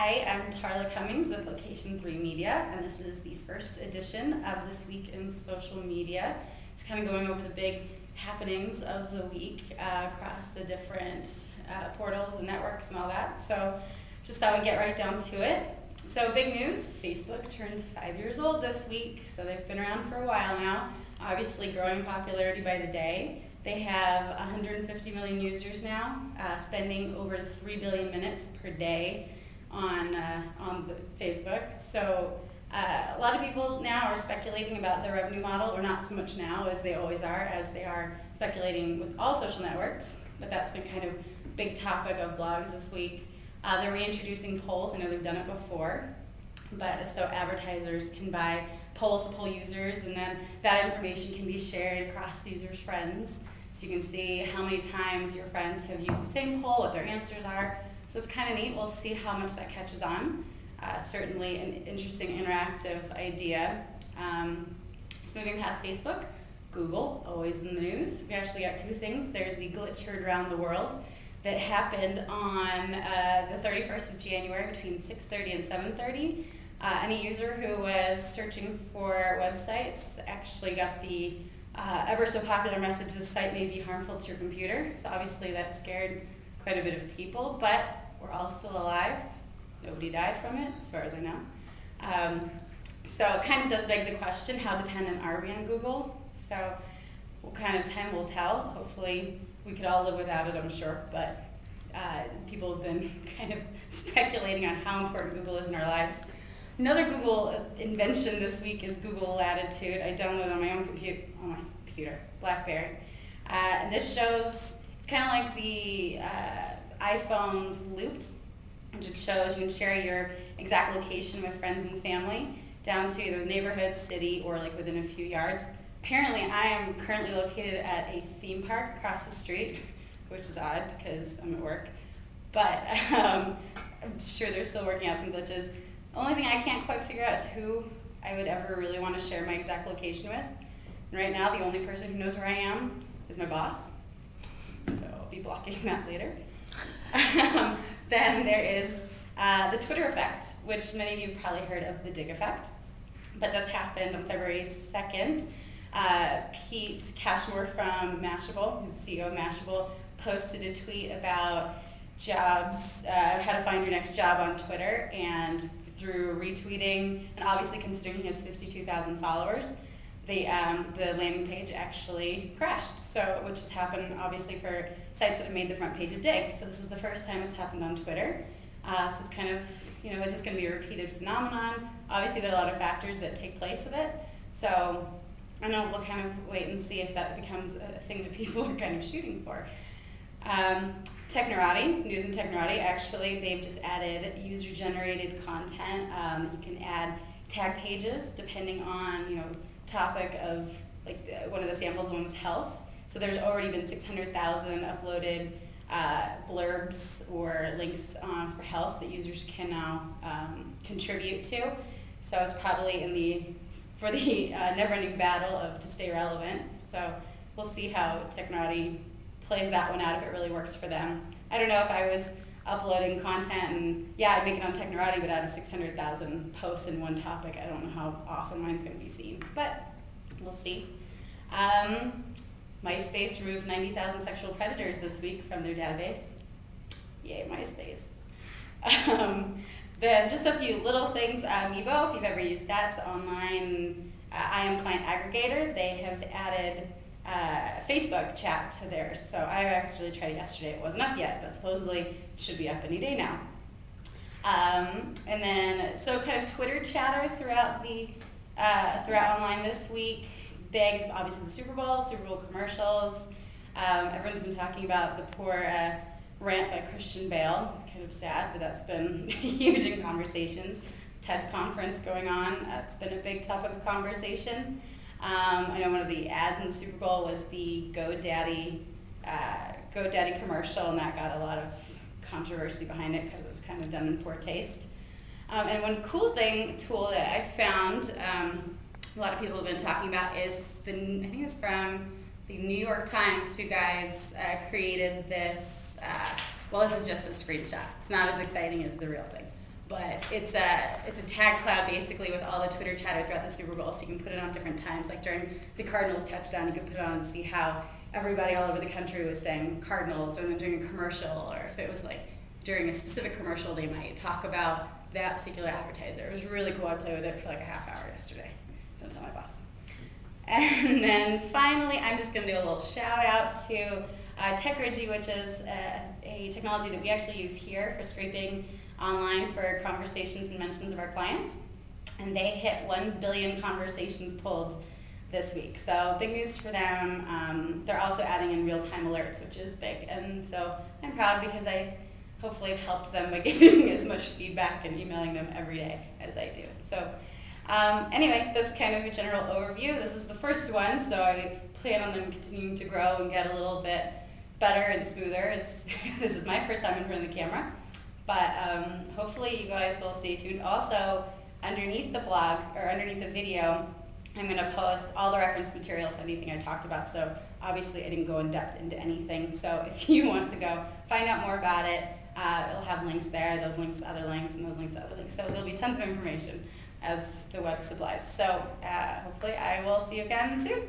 Hi, I'm Tarla Cummings with Location 3 Media, and this is the first edition of This Week in Social Media. Just kind of going over the big happenings of the week across the different portals and networks and all that. So just thought we'd get right down to it. So big news, Facebook turns 5 years old this week, so they've been around for a while now, obviously growing in popularity by the day. They have 150 million users now, spending over 3 billion minutes per day on Facebook. So a lot of people now are speculating about the revenue model, or not so much now as they always are, as they are speculating with all social networks, but that's been kind of a big topic of blogs this week. They're reintroducing polls. I know they've done it before, but so advertisers can buy polls to poll users, and then that information can be shared across the user's friends. So you can see how many times your friends have used the same poll, what their answers are. So it's kind of neat. We'll see how much that catches on. Certainly an interesting interactive idea. So moving past Facebook, Google, always in the news. We actually got two things. There's the glitch heard around the world that happened on the 31st of January between 6:30 and 7:30. Any user who was searching for websites actually got the ever so popular message, this site may be harmful to your computer. So obviously that scared quite a bit of people, but we're all still alive. Nobody died from it, as far as I know. So it kind of does beg the question, how dependent are we on Google? So what kind of time will tell. Hopefully we could all live without it, I'm sure, but people have been kind of speculating on how important Google is in our lives. Another Google invention this week is Google Latitude. I downloaded it on my own computer, BlackBerry. And this shows, it's kind of like the iPhone's Looped, which it shows you can share your exact location with friends and family down to the neighborhood, city, or like within a few yards. Apparently, I am currently located at a theme park across the street, which is odd because I'm at work. But I'm sure they're still working out some glitches. The only thing I can't quite figure out is who I would ever really want to share my exact location with. And right now, the only person who knows where I am is my boss. So I'll be blocking that later. Then there is the Twitter effect, which many of you have probably heard of, the Dig effect. But this happened on February 2nd. Pete Cashmore from Mashable, he's the CEO of Mashable, posted a tweet about jobs, how to find your next job on Twitter, and through retweeting, and obviously considering he has 52,000 followers, the landing page actually crashed. So, which has happened obviously for sites that have made the front page of Dig. So this is the first time it's happened on Twitter. So it's kind of, is this going to be a repeated phenomenon? Obviously there are a lot of factors that take place with it. So I know we'll kind of wait and see if that becomes a thing that people are kind of shooting for. Technorati, News and Technorati, actually, they've just added user-generated content. You can add tag pages depending on, topic of, like one of the samples, one was health. So there's already been 600,000 uploaded blurbs or links for health that users can now contribute to. So it's probably for the never-ending battle to stay relevant. So we'll see how Technorati plays that one out, if it really works for them. I don't know if I was uploading content and I'd make it on Technorati, but out of 600,000 posts in one topic, I don't know how often mine's going to be seen, but we'll see. MySpace removed 90,000 sexual predators this week from their database. Yay, MySpace. Then just a few little things. Meebo, if you've ever used that, it's an online IM client aggregator. They have added Facebook chat to theirs. So I actually tried it yesterday. It wasn't up yet, but supposedly it should be up any day now. And then, so kind of Twitter chatter throughout online this week. Big is obviously the Super Bowl commercials. Everyone's been talking about the poor rant by Christian Bale. It's kind of sad, but that's been huge in conversations. TED conference going on. That's been a big topic of conversation. I know one of the ads in the Super Bowl was the GoDaddy commercial, and that got a lot of controversy behind it because it was kind of done in poor taste. And one cool tool that I found, a lot of people have been talking about, is I think it's from the New York Times. Two guys created this. Well, this is just a screenshot. It's not as exciting as the real thing. but it's a tag cloud basically with all the Twitter chatter throughout the Super Bowl, so you can put it on different times. Like during the Cardinals touchdown, you could put it on and see how everybody all over the country was saying Cardinals, or then during a commercial, or if it was like during a specific commercial, they might talk about that particular advertiser. It was really cool. I played with it for like a half hour yesterday. Don't tell my boss. And then finally, I'm just going to do a little shout out to TechRigi, which is a technology that we actually use here for scraping online for conversations and mentions of our clients. And they hit 1 billion conversations pulled this week. So big news for them. They're also adding in real-time alerts, which is big. And so I'm proud because I hopefully have helped them by giving as much feedback and emailing them every day as I do. So anyway, that's kind of a general overview. This is the first one, so I plan on them continuing to grow and get a little bit better and smoother. This is my first time in front of the camera. But hopefully you guys will stay tuned. Also, underneath the blog, or underneath the video, I'm going to post all the reference material to anything I talked about. So obviously I didn't go in depth into anything. So if you want to go find out more about it, it'll have links there, those links to other links, and those links to other links. So there'll be tons of information as the web supplies. So hopefully I will see you again soon.